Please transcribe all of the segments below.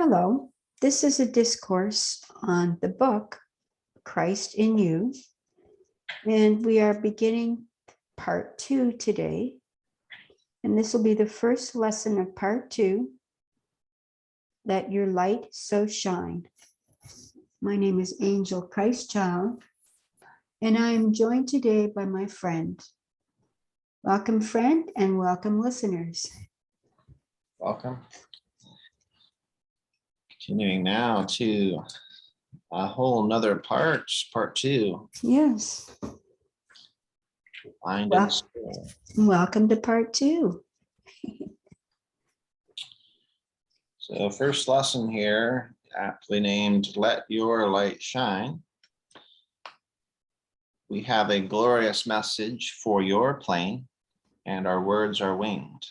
Hello, this is a discourse on the book, Christ in You, and we are beginning part 2 today. And this will be the first lesson of part 2, Let Your Light So Shine. My name is Angel Christ Child, and I am joined today by my friend. Welcome, friend, and welcome, listeners. Welcome. Continuing now to a whole nother part 2. Yes. Find Well, and Still. welcome to part 2. So first lesson here, aptly named Let Your Light Shine. We have a glorious message for your plane, and our words are winged.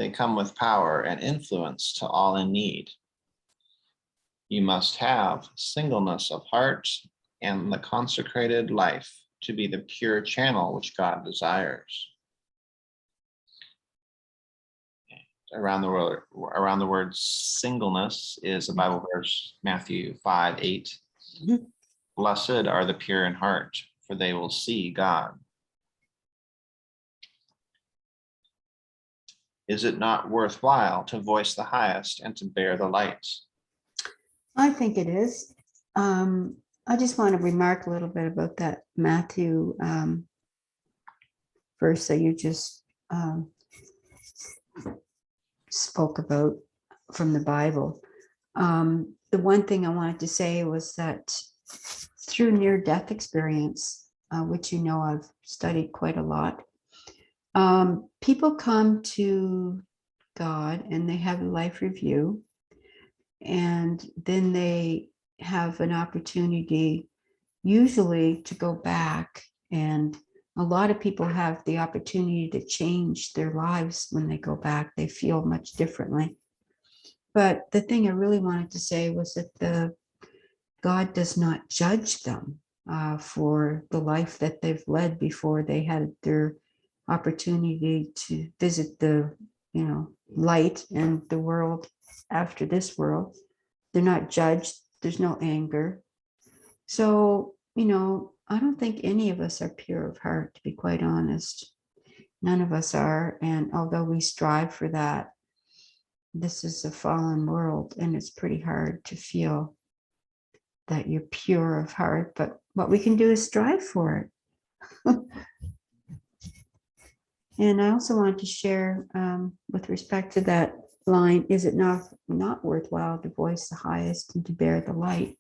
They come with power and influence to all in need. You must have singleness of heart and the consecrated life to be the pure channel which God desires. Around the word singleness is a Bible verse, Matthew 5:8. Mhm. Blessed are the pure in heart, for they will see God. Is it not worthwhile to voice the highest and to bear the light? I think it is. I just want to remark a little bit about that Matthew verse that you just spoke about from the Bible. The one thing I wanted to say was that through near-death experience, which you know I've studied quite a lot, people come to God and they have a life review, and then they have an opportunity usually to go back, and a lot of people have the opportunity to change their lives when they go back. They feel much differently. But the thing I really wanted to say was that God does not judge them for the life that they've led before they had their opportunity to visit the light and the world after this world. They're not judged. There's no anger. So, I don't think any of us are pure of heart, to be quite honest. None of us are. And although we strive for that, this is a fallen world, and it's pretty hard to feel that you're pure of heart. But what we can do is strive for it. And I also want to share with respect to that line, is it not worthwhile to voice the highest and to bear the light?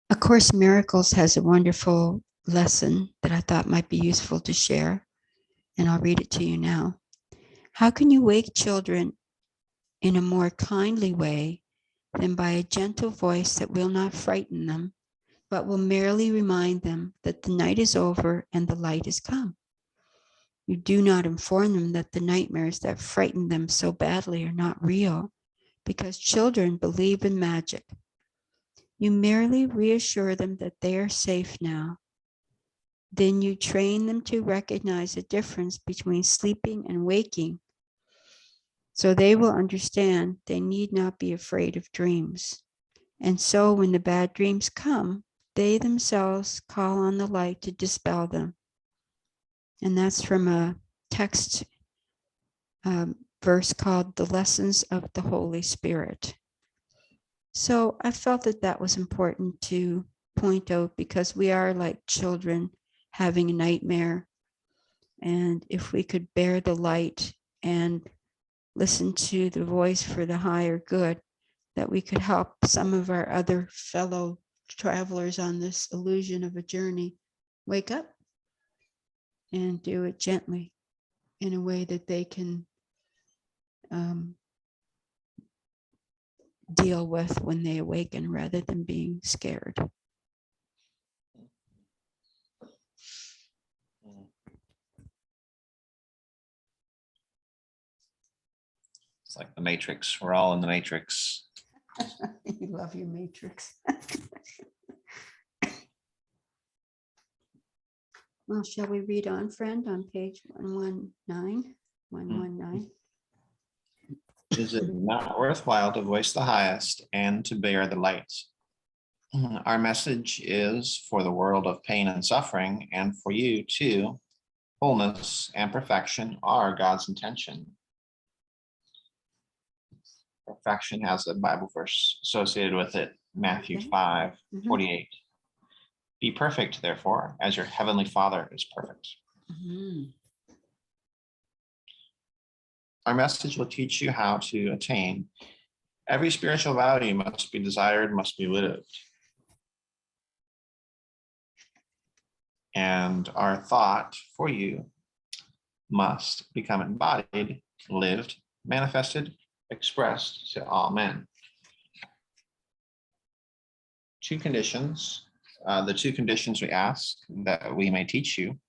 A Course in Miracles has a wonderful lesson that I thought might be useful to share, and I'll read it to you now. How can you wake children in a more kindly way than by a gentle voice that will not frighten them, but will merely remind them that the night is over and the light is come? You do not inform them that the nightmares that frighten them so badly are not real, because children believe in magic. You merely reassure them that they are safe now. Then you train them to recognize the difference between sleeping and waking, so they will understand they need not be afraid of dreams. And so when the bad dreams come, they themselves call on the light to dispel them. And that's from a text verse called The Lessons of the Holy Spirit. So I felt that was important to point out, because we are like children having a nightmare. And if we could bear the light and listen to the voice for the higher good, that we could help some of our other fellow travelers on this illusion of a journey wake up and do it gently in a way that they can deal with when they awaken, rather than being scared. It's like the Matrix. We're all in the Matrix. You love your matrix. Well, shall we read on, friend, on page 119? 119. Is it not worthwhile to voice the highest and to bear the light? Our message is for the world of pain and suffering, and for you too. Wholeness and perfection are God's intention. Perfection has a Bible verse associated with it, Matthew Okay. 5:48. Be perfect, therefore, as your heavenly Father is perfect. Mhm. Our message will teach you how to attain. Every spiritual value must be desired, must be lived. And our thought for you must become embodied, lived, manifested, expressed to all men. Two conditions, the two conditions we ask that we may teach you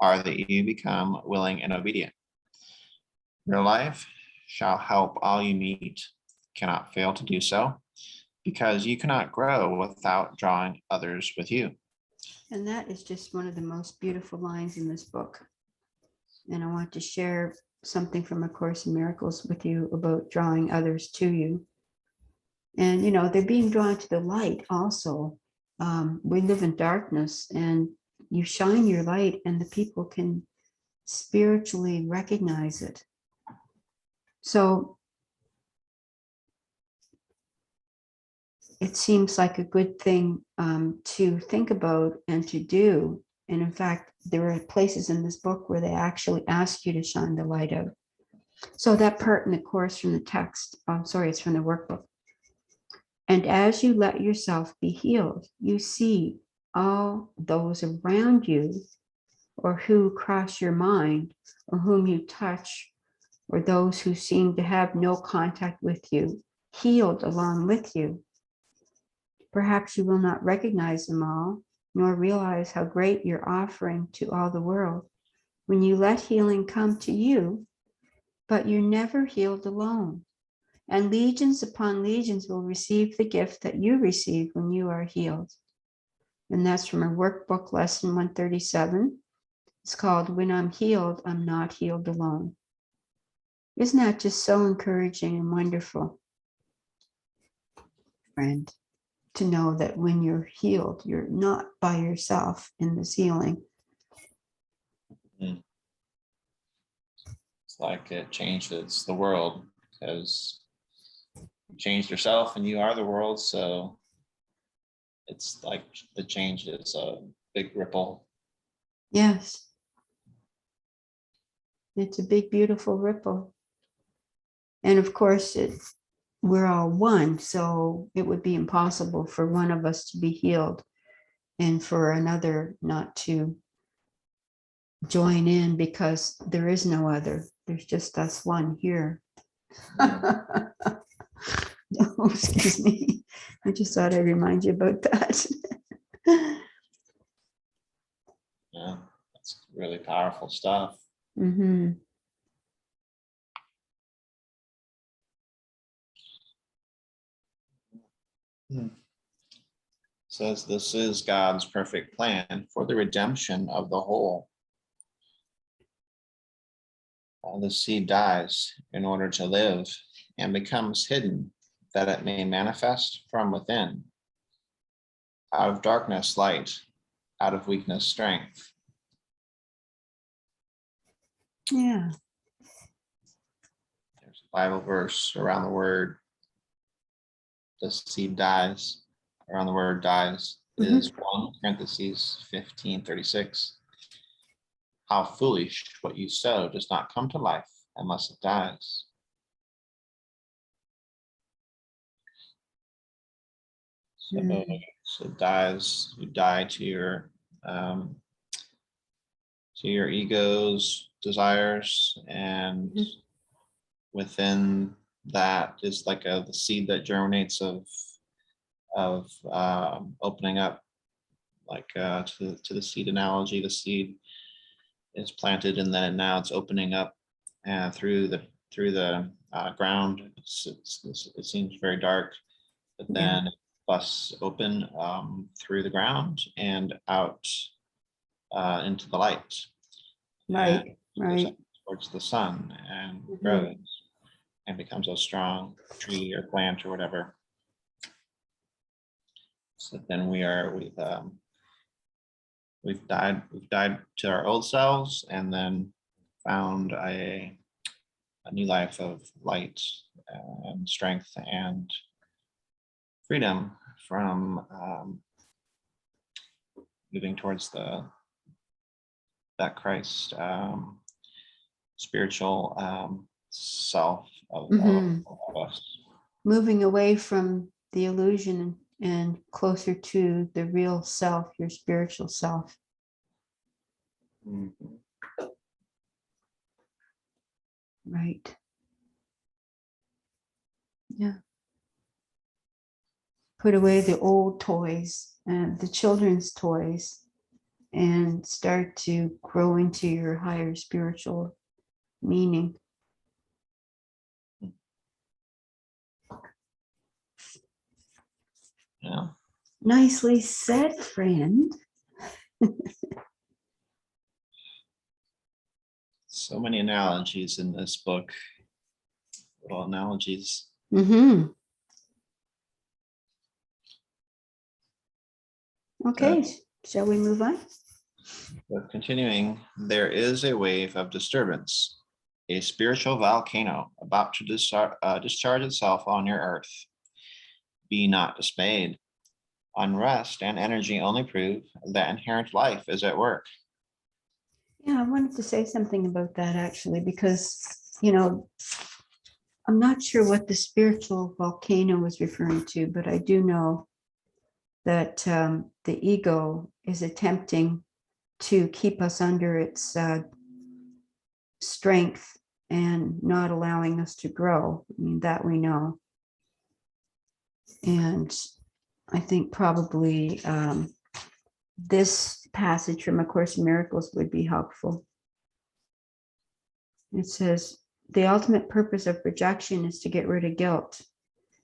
are that you become willing and obedient. Your life shall help all you meet, cannot fail to do so, because you cannot grow without drawing others with you. And that is just one of the most beautiful lines in this book. And I want to share something from A Course in Miracles with you about drawing others to you. And, they're being drawn to the light also. We live in darkness, and you shine your light, and the people can spiritually recognize it. So it seems like a good thing to think about and to do. And in fact, there are places in this book where they actually ask you to shine the light out. So that part in the course from the text, it's from the workbook. And as you let yourself be healed, you see all those around you, or who cross your mind, or whom you touch, or those who seem to have no contact with you, healed along with you. Perhaps you will not recognize them all, nor realize how great your offering to all the world when you let healing come to you, but you're never healed alone. And legions upon legions will receive the gift that you receive when you are healed. And that's from our workbook, lesson 137. It's called When I'm Healed, I'm Not Healed Alone. Isn't that just so encouraging and wonderful, friend, to know that when you're healed, you're not by yourself in this healing. It's like it changes the world, because you changed yourself and you are the world. So it's like the change is a big ripple. Yes. It's a big, beautiful ripple. And of course, we're all one, so it would be impossible for one of us to be healed and for another not to join in, because there is no other. There's just us one here. Oh, excuse me. I just thought I'd remind you about that. Yeah, that's really powerful stuff. Mm-hmm. Says this is God's perfect plan for the redemption of the whole. The seed dies in order to live and becomes hidden that it may manifest from within. Out of darkness, light, out of weakness, strength. Yeah. There's a Bible verse around the word the seed dies, around the word dies, is 1 parentheses 15:36. How foolish, what you sow does not come to life unless it dies. So it dies, you die to your ego's desires, and within that is like the seed that germinates of opening up, like to the seed analogy. The seed is planted, and then now it's opening up through the ground. It seems very dark, but then it busts open through the ground and out into the light. Right. Towards the sun, and grows. and becomes a strong tree or plant or whatever. So then we've died to our old selves and then found a new life of light and strength and freedom from moving towards that Christ spiritual self of us. Moving away from the illusion and closer to the real self, your spiritual self. Mhm. Right. Yeah. Put away the old toys and the children's toys and start to grow into your higher spiritual meaning. Yeah. Nicely said, friend. So many analogies in this book. Little analogies. Okay, shall we move on? But continuing, there is a wave of disturbance, a spiritual volcano about to discharge itself on your earth. Be not dismayed. Unrest and energy only prove that inherent life is at work. Yeah, I wanted to say something about that actually, because, you know, I'm not sure what the spiritual volcano was referring to, but I do know that the ego is attempting to keep us under its strength and not allowing us to grow. I mean, that we know. And I think probably this passage from A Course in Miracles would be helpful. It says, the ultimate purpose of projection is to get rid of guilt.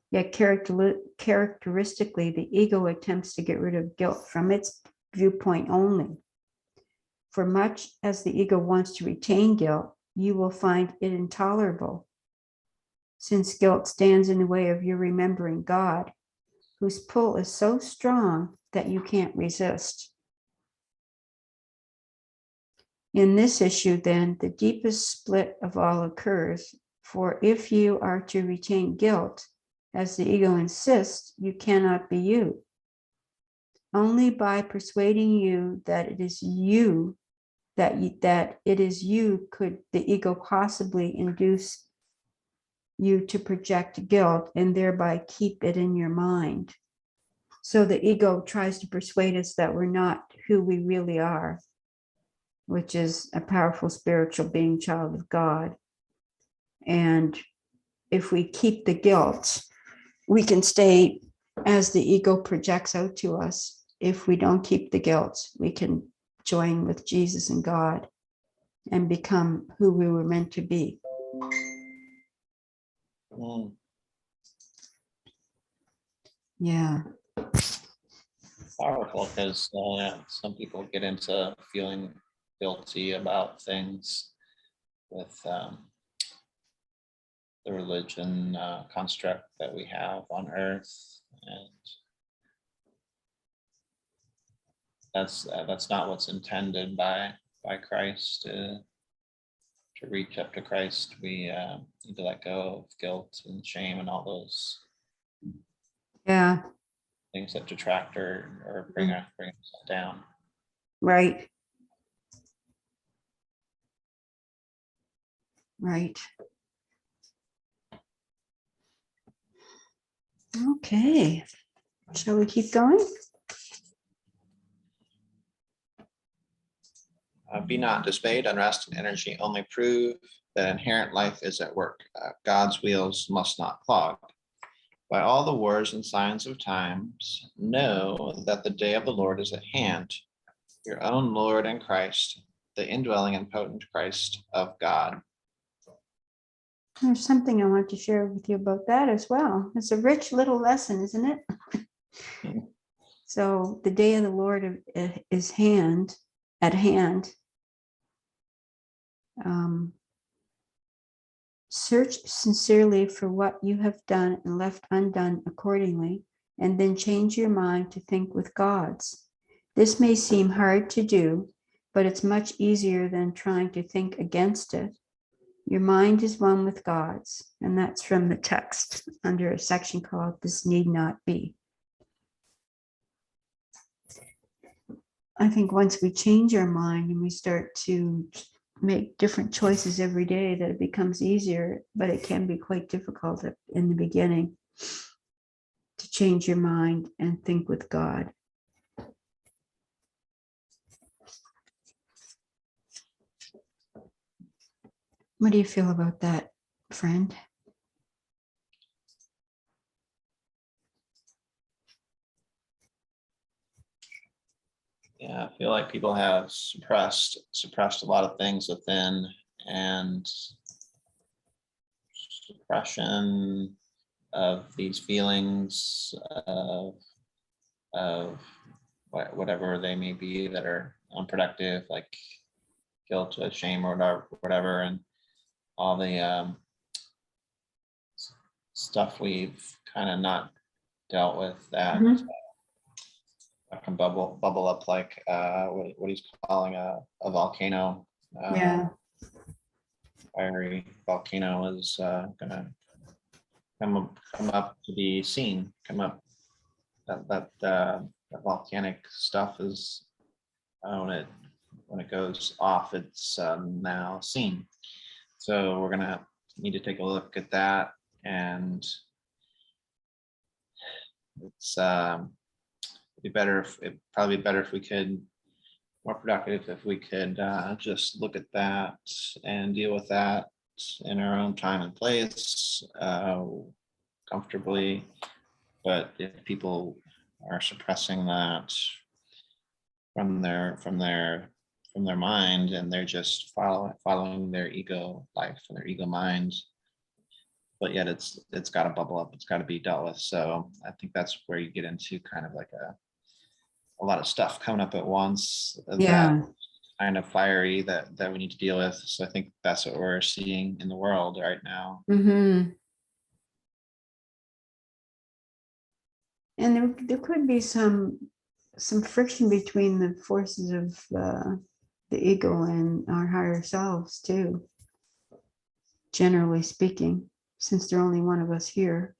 Yet characteristically, the ego attempts to get rid of guilt from its viewpoint only. For much as the ego wants to retain guilt, you will find it intolerable, since guilt stands in the way of your remembering God, whose pull is so strong that you can't resist. In this issue, then, the deepest split of all occurs, for if you are to retain guilt, as the ego insists, you cannot be you. Only by persuading you that it is you, that it is you, could the ego possibly induce you to project guilt and thereby keep it in your mind. So the ego tries to persuade us that we're not who we really are, which is a powerful spiritual being, child of God. And if we keep the guilt, we can stay as the ego projects out to us. If we don't keep the guilt, we can join with Jesus and God and become who we were meant to be. Yeah. Powerful, because some people get into feeling guilty about things with the religion construct that we have on earth, and that's not what's intended by Christ. To reach up to Christ, we need to let go of guilt and shame and all those things that detract or bring us down. Right. Right. Okay. Shall we keep going? Be not dismayed. Unrest and energy only prove that inherent life is at work. God's wheels must not clog. By all the wars and signs of times, know that the day of the Lord is at hand. Your own Lord and Christ, the indwelling and potent Christ of God. There's something I want to share with you about that as well. It's a rich little lesson, isn't it? So the day of the Lord is at hand. Search sincerely for what you have done and left undone accordingly, and then change your mind to think with God's. This may seem hard to do, but it's much easier than trying to think against it. Your mind is one with God's, and that's from the text under a section called This Need Not Be. I think once we change our mind and we start to make different choices every day, that it becomes easier, but it can be quite difficult in the beginning to change your mind and think with God. What do you feel about that, friend? Yeah, I feel like people have suppressed a lot of things within, and suppression of these feelings of whatever they may be that are unproductive, like guilt or shame or whatever, and all the stuff we've kind of not dealt with that can bubble up like what he's calling a volcano. Yeah. Fiery volcano is gonna come up to be seen. Come up that volcanic stuff is when it goes off, it's now seen. So we're gonna need to take a look at that, and it's probably be better if we could, more productive if we could just look at that and deal with that in our own time and place, comfortably. But if people are suppressing that from their mind, and they're just following their ego life and their ego mind, but yet it's got to bubble up, it's got to be dealt with. So I think that's where you get into kind of like a lot of stuff coming up at once, Yeah. that kind of fiery that we need to deal with. So I think that's what we're seeing in the world right now. Mm-hmm. And there could be some friction between the forces of the ego and our higher selves too, generally speaking, since there's only one of us here.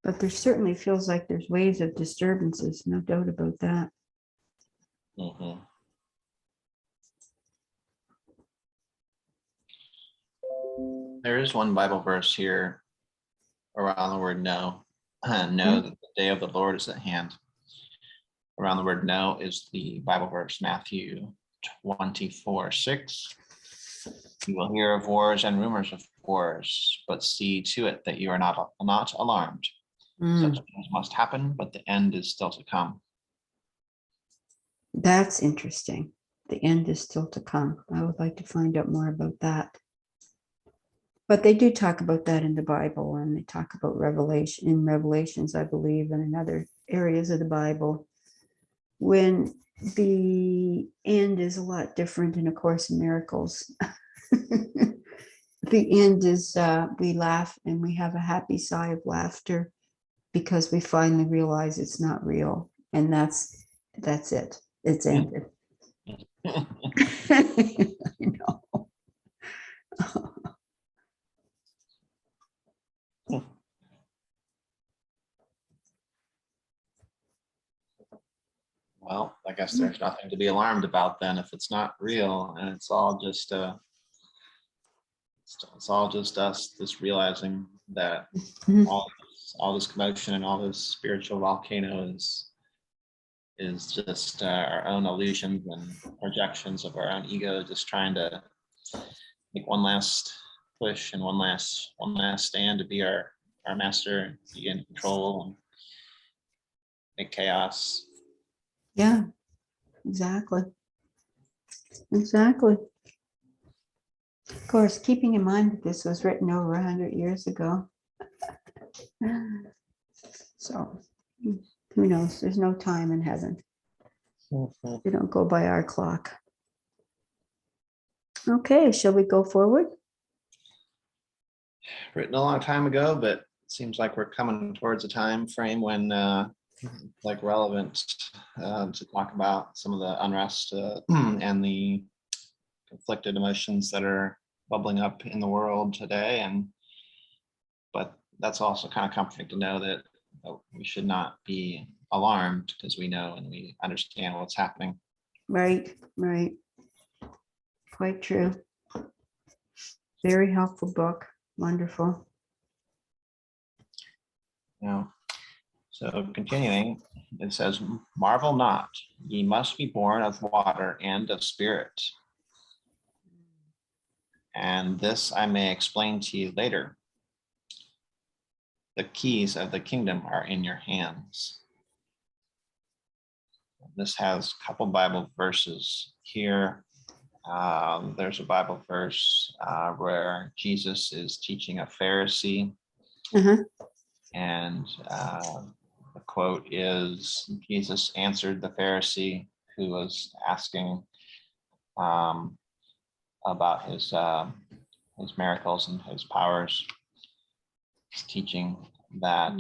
But there certainly feels like there's waves of disturbances, no doubt about that. There is one Bible verse here around the word know. Know that the day of the Lord is at hand. Around the word know is the Bible verse, Matthew 24:6. You will hear of wars and rumors of wars, but see to it that you are not alarmed. Such things must happen, but the end is still to come. That's interesting. The end is still to come. I would like to find out more about that. But they do talk about that in the Bible, and they talk about Revelations, I believe, and in other areas of the Bible, when the end is a lot different in A Course in Miracles. The end is we laugh and we have a happy sigh of laughter because we finally realize it's not real, and that's it. It's ended. I know. Well, I guess there's nothing to be alarmed about then if it's not real, and it's all just us just realizing that all this commotion and all this spiritual volcano is just our own illusions and projections of our own ego, just trying to make one last push and one last stand to be our master, be in control, and make chaos. Yeah, exactly. Exactly. Of course, keeping in mind that this was written over 100 years ago. So who knows? There's no time in heaven. We don't go by our clock. Okay, shall we go forward? Written a long time ago, but it seems like we're coming towards a time frame when like relevant to talk about some of the unrest and the conflicted emotions that are bubbling up in the world today. But that's also kind of comforting to know that we should not be alarmed because we know and we understand what's happening. Right, right. Quite true. Very helpful book. Wonderful. So continuing, it says, marvel not, ye must be born of water and of spirit. And this I may explain to you later. The keys of the kingdom are in your hands. This has a couple Bible verses here. There's a Bible verse where Jesus is teaching a Pharisee. And the quote is, Jesus answered the Pharisee who was asking about his miracles and his powers. He's teaching that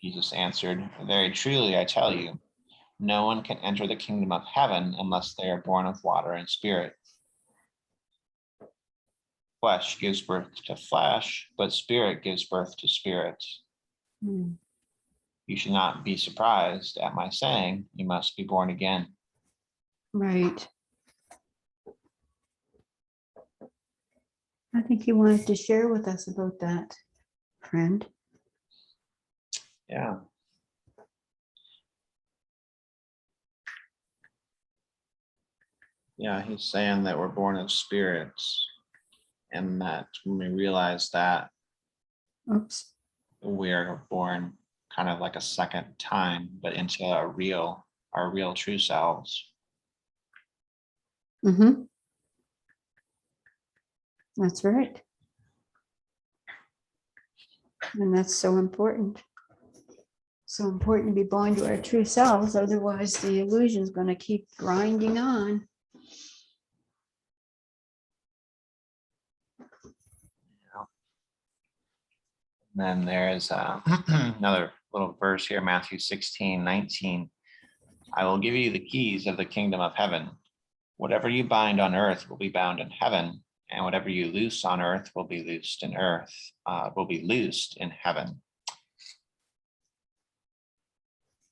Jesus answered, very truly, I tell you, no one can enter the kingdom of heaven unless they are born of water and spirit. Flesh gives birth to flesh, but spirit gives birth to spirit. You should not be surprised at my saying, you must be born again. Right. I think you wanted to share with us about that, friend. Yeah. Yeah, he's saying that we're born of spirits, and that when we realize that, Oops. we are born kind of like a second time, but into our real true selves. That's right. And that's so important. So important to be born to our true selves, otherwise the illusion is going to keep grinding on. And then there's another little verse here, Matthew 16:19. I will give you the keys of the kingdom of heaven. Whatever you bind on earth will be bound in heaven, and whatever you loose on earth will be loosed in heaven.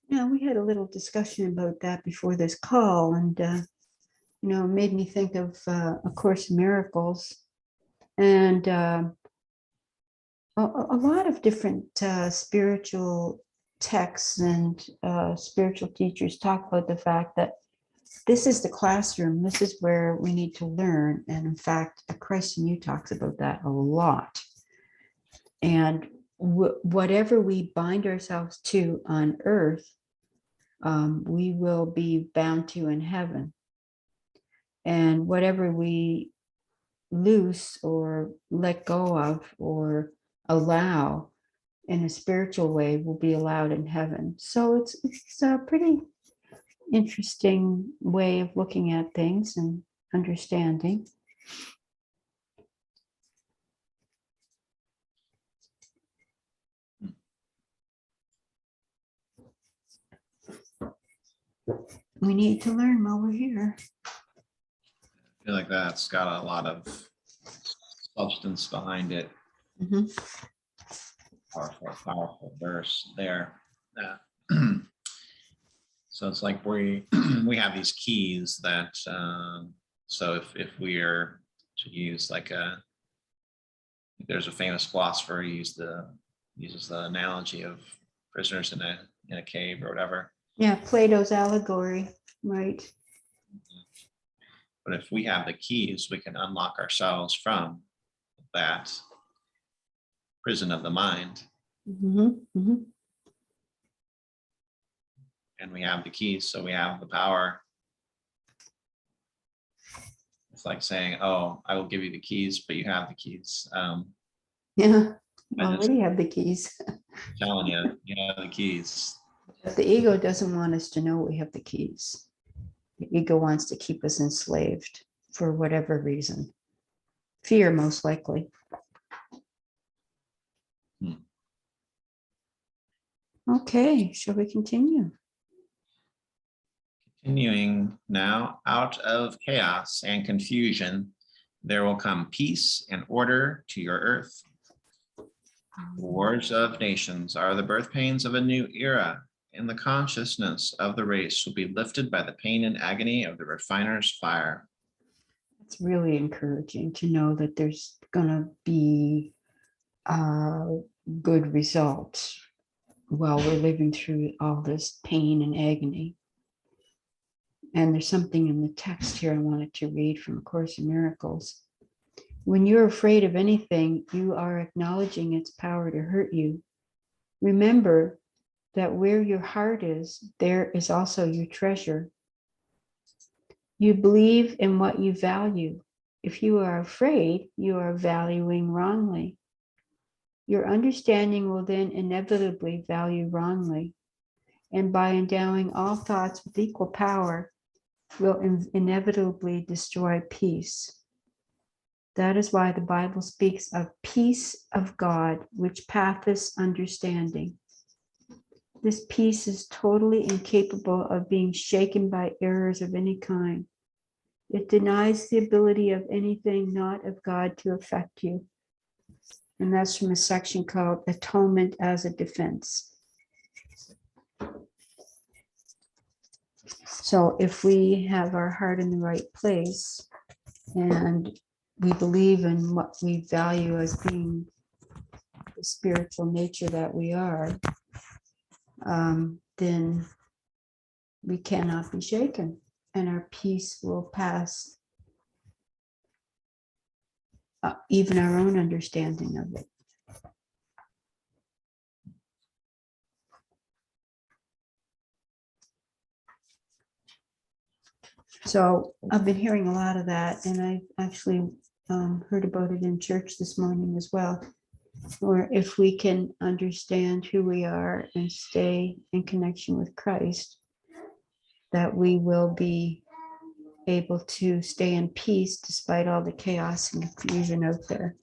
Yeah, we had a little discussion about that before this call, and it made me think of A Course in Miracles, and a lot of different spiritual texts and spiritual teachers talk about the fact that this is the classroom, this is where we need to learn. And in fact, A Christ in You talks about that a lot. And whatever we bind ourselves to on earth, we will be bound to in heaven. And whatever we loose or let go of or allow in a spiritual way will be allowed in heaven. So it's a pretty interesting way of looking at things and understanding. We need to learn while we're here. I feel like that's got a lot of substance behind it. Powerful verse there. So it's like we have these keys that so if we are to use there's a famous philosopher who uses the analogy of prisoners in a cave or whatever. Yeah, Plato's allegory, right? But if we have the keys, we can unlock ourselves from that prison of the mind. And we have the keys, so we have the power. It's like saying, oh, I will give you the keys, but you have the keys. Yeah, already have the keys. Telling you, you have the keys. But the ego doesn't want us to know we have the keys. The ego wants to keep us enslaved for whatever reason. Fear, most likely. Okay, shall we continue? Continuing now, out of chaos and confusion, there will come peace and order to your earth. Wars of nations are the birth pains of a new era, and the consciousness of the race will be lifted by the pain and agony of the refiner's fire. It's really encouraging to know that there's going to be good results while we're living through all this pain and agony. And there's something in the text here I wanted to read from A Course in Miracles. When you're afraid of anything, you are acknowledging its power to hurt you. Remember that where your heart is, there is also your treasure. You believe in what you value. If you are afraid, you are valuing wrongly. Your understanding will then inevitably value wrongly. And by endowing all thoughts with equal power, will inevitably destroy peace. That is why the Bible speaks of peace of God, which passeth understanding. This peace is totally incapable of being shaken by errors of any kind. It denies the ability of anything not of God to affect you. And that's from a section called Atonement as a Defense. So if we have our heart in the right place and we believe in what we value as being the spiritual nature that we are, then we cannot be shaken, and our peace will pass even our own understanding of it. So I've been hearing a lot of that, and I actually heard about it in church this morning as well. Or if we can understand who we are and stay in connection with Christ, that we will be able to stay in peace despite all the chaos and confusion out there.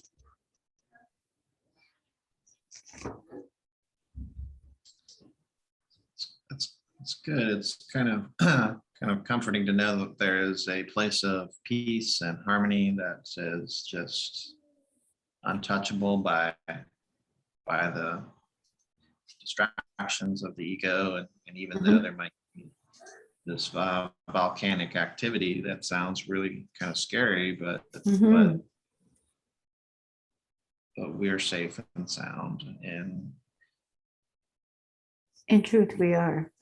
It's good. It's kind of comforting to know that there is a place of peace and harmony that is just untouchable by the distractions of the ego, and even though there might be this volcanic activity that sounds really kind of scary, but we're safe and sound, and in truth we are.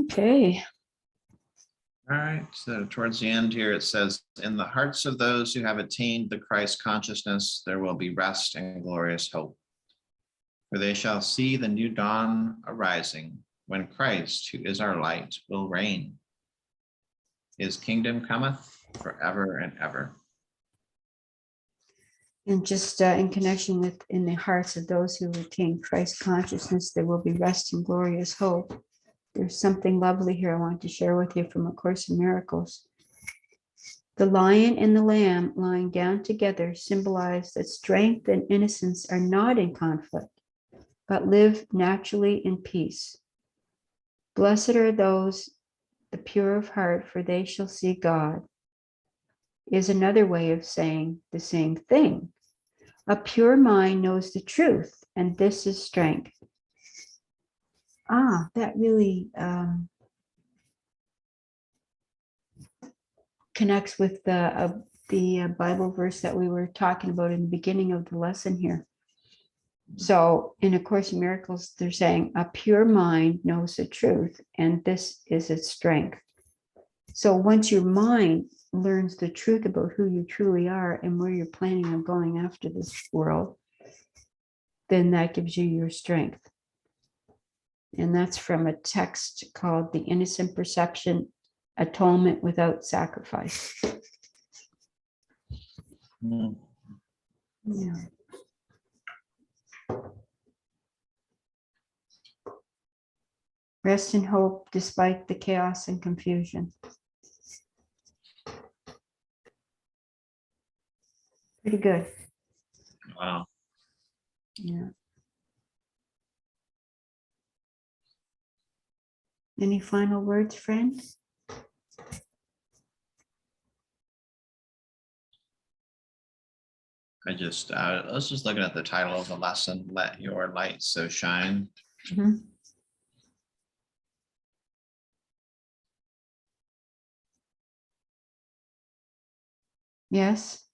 Okay. all right, so towards the end here, it says, in the hearts of those who have attained the Christ consciousness, there will be rest and glorious hope. For they shall see the new dawn arising, when Christ, who is our light, will reign. His kingdom cometh forever and ever. And just in connection with, in the hearts of those who retain Christ consciousness, there will be rest and glorious hope. There's something lovely here I want to share with you from A Course in Miracles. The lion and the lamb lying down together symbolize that strength and innocence are not in conflict, but live naturally in peace. Blessed are those, the pure of heart, for they shall see God, is another way of saying the same thing. A pure mind knows the truth, and this is strength. That really connects with the Bible verse that we were talking about in the beginning of the lesson here. So in A Course in Miracles, they're saying a pure mind knows the truth, and this is its strength. So once your mind learns the truth about who you truly are and where you're planning on going after this world, then that gives you your strength. And that's from a text called The Innocent Perception, Atonement Without Sacrifice. Yeah. Rest in hope despite the chaos and confusion. Pretty good. Wow. Yeah. Any final words, friend? I was just looking at the title of the lesson, Let Your Light So Shine. Mhm. Yes.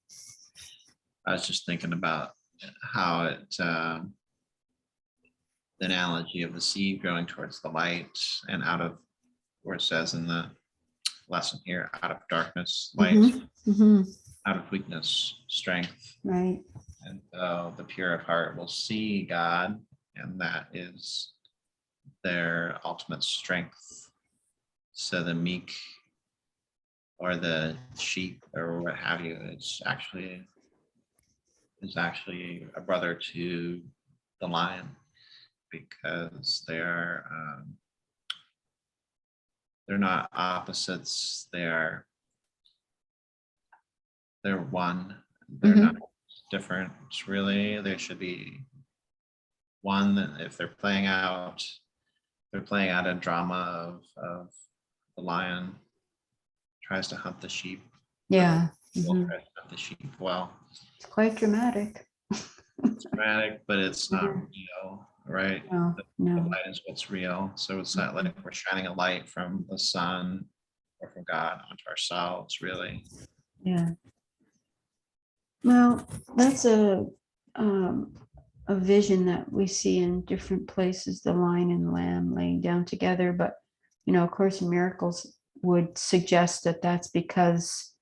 I was just thinking about how the analogy of the seed growing towards the light and out of, where it says in the lesson here, out of darkness, light, Mhm. Mhm. out of weakness, strength. Right. And the pure of heart will see God, and that is their ultimate strength. So the meek or the sheep or what have you is actually a brother to the lion, because they're not opposites. They're one. They're Mhm. not different. Really, they should be one. If they're playing out a drama of the lion tries to hunt the sheep. Yeah. The wolf Mhm. tries to hunt the sheep. Well, It's quite dramatic. it's dramatic, but it's not Mhm. real, right? No, The no. light is what's real. So it's not like we're shining a light from the sun or from God onto ourselves, really. Yeah. Well, that's a vision that we see in different places, the lion and lamb laying down together. But, of course, miracles would suggest that that's because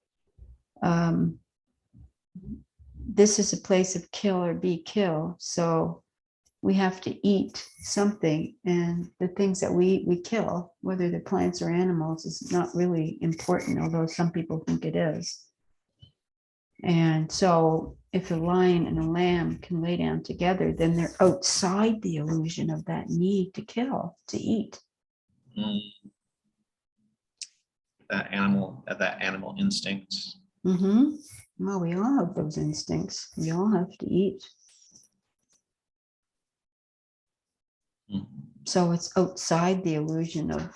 this is a place of kill or be kill. So we have to eat something. And the things that we eat, we kill, whether they're plants or animals, is not really important, although some people think it is. And so if a lion and a lamb can lay down together, then they're outside the illusion of that need to kill, to eat. Mm. That animal instinct. Mm-hmm. Well, we all have those instincts. We all have to eat. Mm. So it's outside the illusion of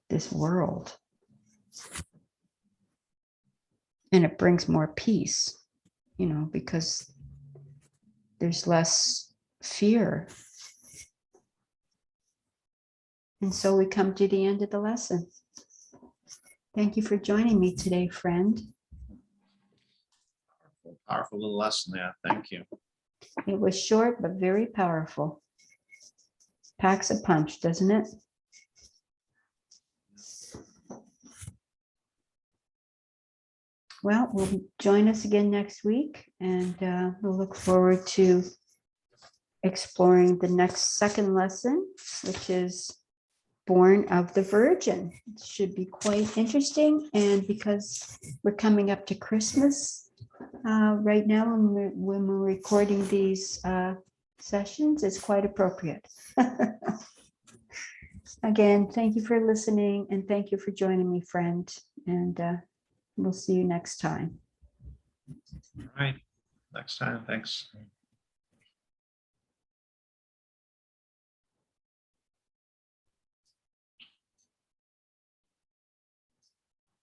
this world. And it brings more peace, because there's less fear. And so we come to the end of the lesson. Thank you for joining me today, friend. Powerful little lesson there. Thank you. It was short, but very powerful. Packs a punch, doesn't it? Well, we'll join us again next week, and we'll look forward to exploring the next second lesson, which is Born of the Virgin. It should be quite interesting, and because we're coming up to Christmas right now, when we're recording these sessions, it's quite appropriate. Again, thank you for listening, and thank you for joining me, friend, and we'll see you next time. All right. Next time. Thanks.